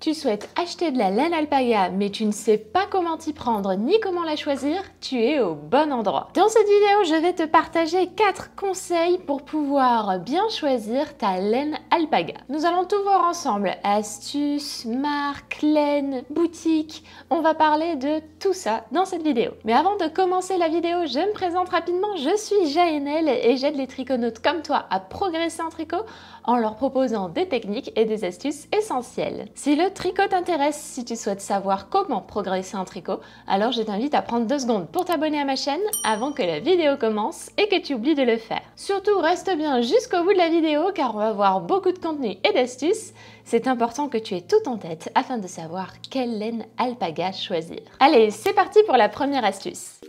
Tu souhaites acheter de la laine alpaga, mais tu ne sais pas comment t'y prendre ni comment la choisir? Tu es au bon endroit. Dans cette vidéo, je vais te partager 4 conseils pour pouvoir bien choisir ta laine alpaga. Nous allons tout voir ensemble. Astuces, marques, laine, boutiques. On va parler de tout ça dans cette vidéo. Mais avant de commencer la vidéo, je me présente rapidement. Je suis Jaënel et j'aide les triconautes comme toi à progresser en tricot en leur proposant des techniques et des astuces essentielles. Si le tricot t'intéresse, si tu souhaites savoir comment progresser en tricot, alors je t'invite à prendre 2 secondes pour t'abonner à ma chaîne avant que la vidéo commence et que tu oublies de le faire. Surtout, reste bien jusqu'au bout de la vidéo car on va voir beaucoup de contenu et d'astuces. C'est important que tu aies tout en tête afin de savoir quelle laine alpaga choisir. Allez, c'est parti pour la première astuce.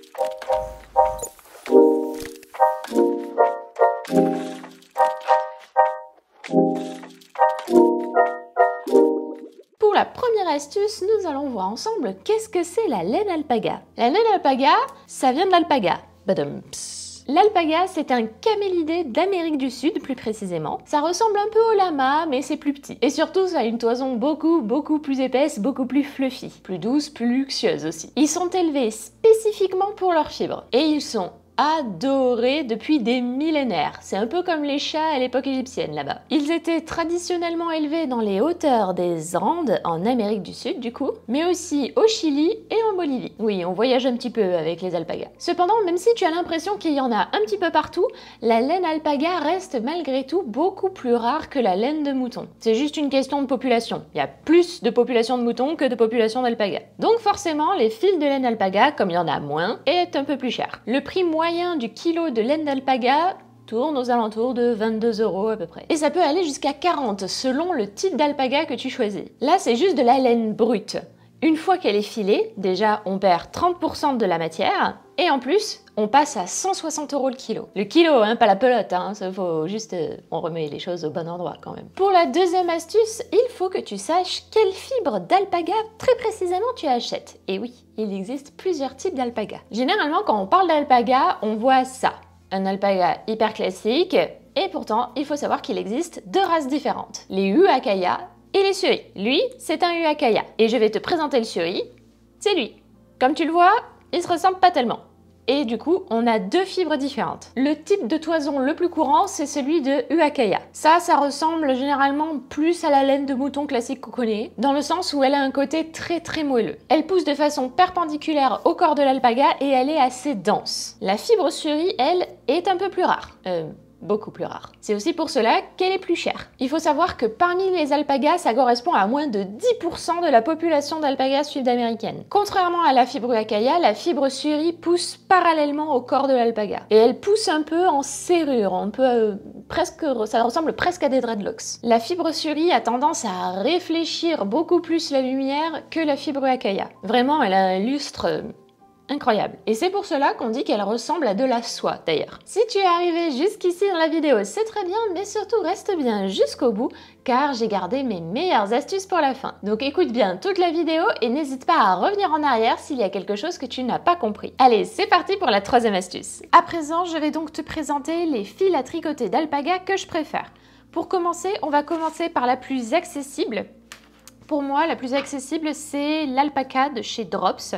Pour la première astuce, nous allons voir ensemble qu'est-ce que c'est la laine alpaga. La laine alpaga, ça vient de l'alpaga. Badumps. L'alpaga, c'est un camélidé d'Amérique du Sud, plus précisément. Ça ressemble un peu au lama, mais c'est plus petit. Et surtout, ça a une toison beaucoup plus épaisse, beaucoup plus fluffy. Plus douce, plus luxueuse aussi. Ils sont élevés spécifiquement pour leurs fibres. Et ils sont adorés depuis des millénaires. C'est un peu comme les chats à l'époque égyptienne là-bas. Ils étaient traditionnellement élevés dans les hauteurs des Andes, en Amérique du Sud du coup, mais aussi au Chili et en Bolivie. Oui, on voyage un petit peu avec les alpagas. Cependant, même si tu as l'impression qu'il y en a un petit peu partout, la laine alpaga reste malgré tout beaucoup plus rare que la laine de mouton. C'est juste une question de population. Il y a plus de population de moutons que de population d'alpaga. Donc forcément, les fils de laine alpaga, comme il y en a moins, est un peu plus cher. Le prix moyen du kilo de laine d'alpaga tourne aux alentours de 22 € à peu près. Et ça peut aller jusqu'à 40 selon le type d'alpaga que tu choisis. Là, c'est juste de la laine brute. Une fois qu'elle est filée, déjà on perd 30% de la matière et en plus, on passe à 160 € le kilo. Le kilo, hein, pas la pelote, hein, ça faut juste... on remet les choses au bon endroit quand même. Pour la deuxième astuce, il faut que tu saches quelle fibre d'alpaga très précisément tu achètes. Et oui, il existe plusieurs types d'alpaga. Généralement, quand on parle d'alpaga, on voit ça. Un alpaga hyper classique, et pourtant, il faut savoir qu'il existe 2 races différentes. Les Huacaya et les Suri. Lui, c'est un Huacaya. Et je vais te présenter le Suri, c'est lui. Comme tu le vois, il se ressemble pas tellement. Et du coup, on a 2 fibres différentes. Le type de toison le plus courant, c'est celui de Huacaya. Ça ressemble généralement plus à la laine de mouton classique qu'on connaît, dans le sens où elle a un côté très moelleux. Elle pousse de façon perpendiculaire au corps de l'alpaga et elle est assez dense. La fibre Suri, elle, est un peu plus rare. Beaucoup plus rare. C'est aussi pour cela qu'elle est plus chère. Il faut savoir que parmi les alpagas, ça correspond à moins de 10% de la population d'alpagas sud-américaine. Contrairement à la fibre Huacaya, la fibre Suri pousse parallèlement au corps de l'alpaga. Et elle pousse un peu en serrure, ça ressemble presque à des dreadlocks. La fibre Suri a tendance à réfléchir beaucoup plus la lumière que la fibre Huacaya. Vraiment, elle a un lustre incroyable. Et c'est pour cela qu'on dit qu'elle ressemble à de la soie d'ailleurs. Si tu es arrivé jusqu'ici dans la vidéo, c'est très bien, mais surtout reste bien jusqu'au bout car j'ai gardé mes meilleures astuces pour la fin. Donc écoute bien toute la vidéo et n'hésite pas à revenir en arrière s'il y a quelque chose que tu n'as pas compris. Allez, c'est parti pour la troisième astuce. À présent, je vais donc te présenter les fils à tricoter d'alpaga que je préfère. Pour commencer, on va commencer par la plus accessible. Pour moi, la plus accessible, c'est l'alpaca de chez Drops.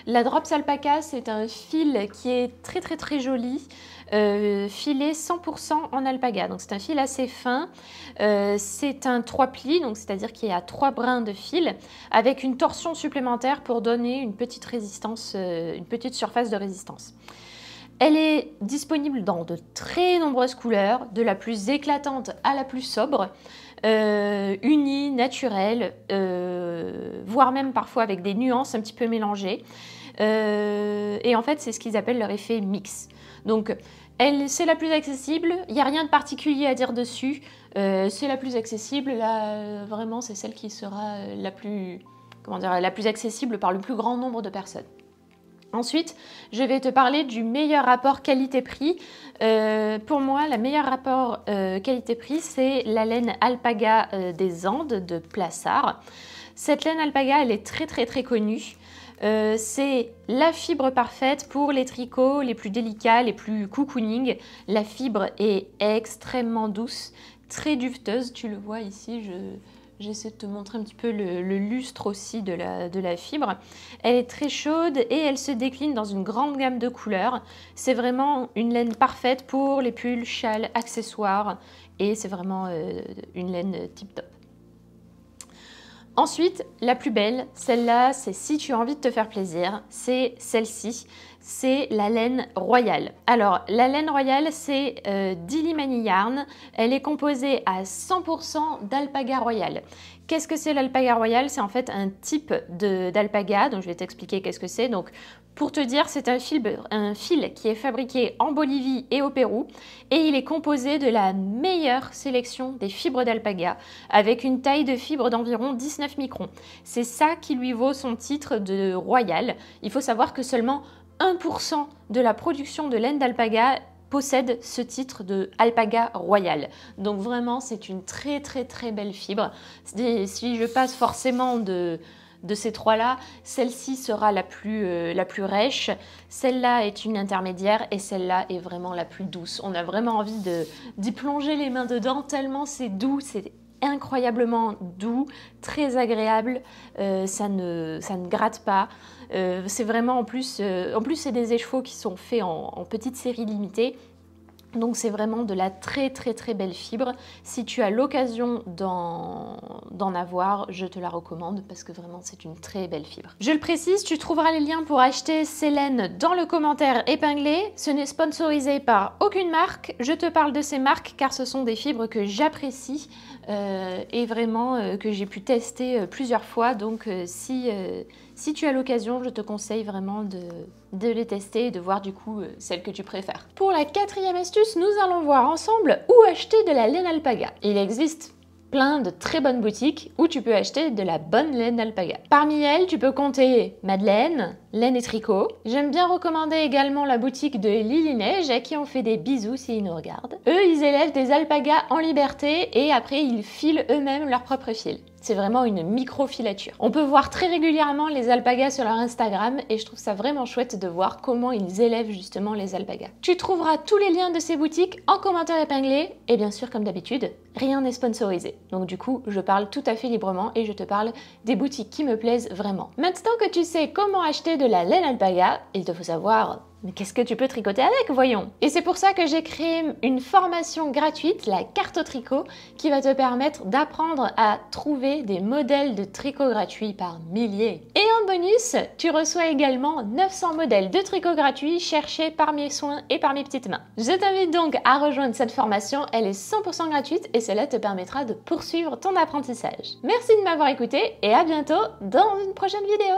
La Drops Alpaca, c'est un fil qui est très joli, filé 100% en alpaga. Donc c'est un fil assez fin. C'est un 3 plis, donc c'est-à-dire qu'il y a 3 brins de fil avec une torsion supplémentaire pour donner une petite résistance, une petite surface de résistance. Elle est disponible dans de très nombreuses couleurs, de la plus éclatante à la plus sobre, unie, naturelle, voire même parfois avec des nuances un petit peu mélangées. Et en fait, c'est ce qu'ils appellent leur effet mix. Donc, c'est la plus accessible, il n'y a rien de particulier à dire dessus, c'est la plus accessible, là, vraiment, c'est celle qui sera la plus accessible par le plus grand nombre de personnes. Ensuite, je vais te parler du meilleur rapport qualité-prix. Pour moi, le meilleur rapport qualité-prix, c'est la laine alpaga des Andes de Plassard. Cette laine alpaga, elle est très connue. C'est la fibre parfaite pour les tricots les plus délicats, les plus cocooning. La fibre est extrêmement douce, très duveteuse. Tu le vois ici, j'essaie de te montrer un petit peu le lustre aussi de la fibre. Elle est très chaude et elle se décline dans une grande gamme de couleurs. C'est vraiment une laine parfaite pour les pulls, châles, accessoires et c'est vraiment une laine tip top. Ensuite, la plus belle, celle-là, c'est si tu as envie de te faire plaisir, c'est celle-ci, c'est la laine royale. Alors, la laine royale, c'est d'Illimani Yarn. Elle est composée à 100% d'alpaga royal. Qu'est-ce que c'est l'alpaga royal? C'est en fait un type d'alpaga, donc je vais t'expliquer qu'est-ce que c'est. Donc, pour te dire, c'est un fil qui est fabriqué en Bolivie et au Pérou et il est composé de la meilleure sélection des fibres d'alpaga avec une taille de fibre d'environ 19 microns. C'est ça qui lui vaut son titre de royal. Il faut savoir que seulement 1% de la production de laine d'alpaga possède ce titre de alpaga royal. Donc vraiment, c'est une très belle fibre. Si je passe forcément de ces trois-là, celle-ci sera la plus rêche, celle-là est une intermédiaire et celle-là est vraiment la plus douce. On a vraiment envie d'y plonger les mains dedans tellement c'est doux, c'est incroyablement doux, très agréable, ça ne gratte pas. C'est vraiment en plus c'est des écheveaux qui sont faits en petite série limitée. Donc c'est vraiment de la très belle fibre. Si tu as l'occasion d'en avoir, je te la recommande parce que vraiment c'est une très belle fibre. Je le précise, tu trouveras les liens pour acheter ces laines dans le commentaire épinglé. Ce n'est sponsorisé par aucune marque. Je te parle de ces marques car ce sont des fibres que j'apprécie et vraiment que j'ai pu tester plusieurs fois. Donc si tu as l'occasion, je te conseille vraiment de les tester et de voir du coup celle que tu préfères. Pour la quatrième astuce, nous allons voir ensemble où acheter de la laine alpaga. Il existe plein de très bonnes boutiques où tu peux acheter de la bonne laine alpaga. Parmi elles, tu peux compter Madeleine, Laine et Tricot. J'aime bien recommander également la boutique de Lily Neige à qui on fait des bisous s'ils nous regardent. Eux, ils élèvent des alpagas en liberté et après ils filent eux-mêmes leurs propres fils. C'est vraiment une micro-filature. On peut voir très régulièrement les alpagas sur leur Instagram et je trouve ça vraiment chouette de voir comment ils élèvent justement les alpagas. Tu trouveras tous les liens de ces boutiques en commentaire épinglé et bien sûr comme d'habitude, rien n'est sponsorisé. Donc du coup, je parle tout à fait librement et je te parle des boutiques qui me plaisent vraiment. Maintenant que tu sais comment acheter de la laine alpaga, il te faut savoir mais qu'est-ce que tu peux tricoter avec, voyons? Et c'est pour ça que j'ai créé une formation gratuite, la carte au tricot, qui va te permettre d'apprendre à trouver des modèles de tricot gratuits par milliers. Et en bonus, tu reçois également 900 modèles de tricot gratuits cherchés par mes soins et par mes petites mains. Je t'invite donc à rejoindre cette formation, elle est 100% gratuite et cela te permettra de poursuivre ton apprentissage. Merci de m'avoir écouté et à bientôt dans une prochaine vidéo.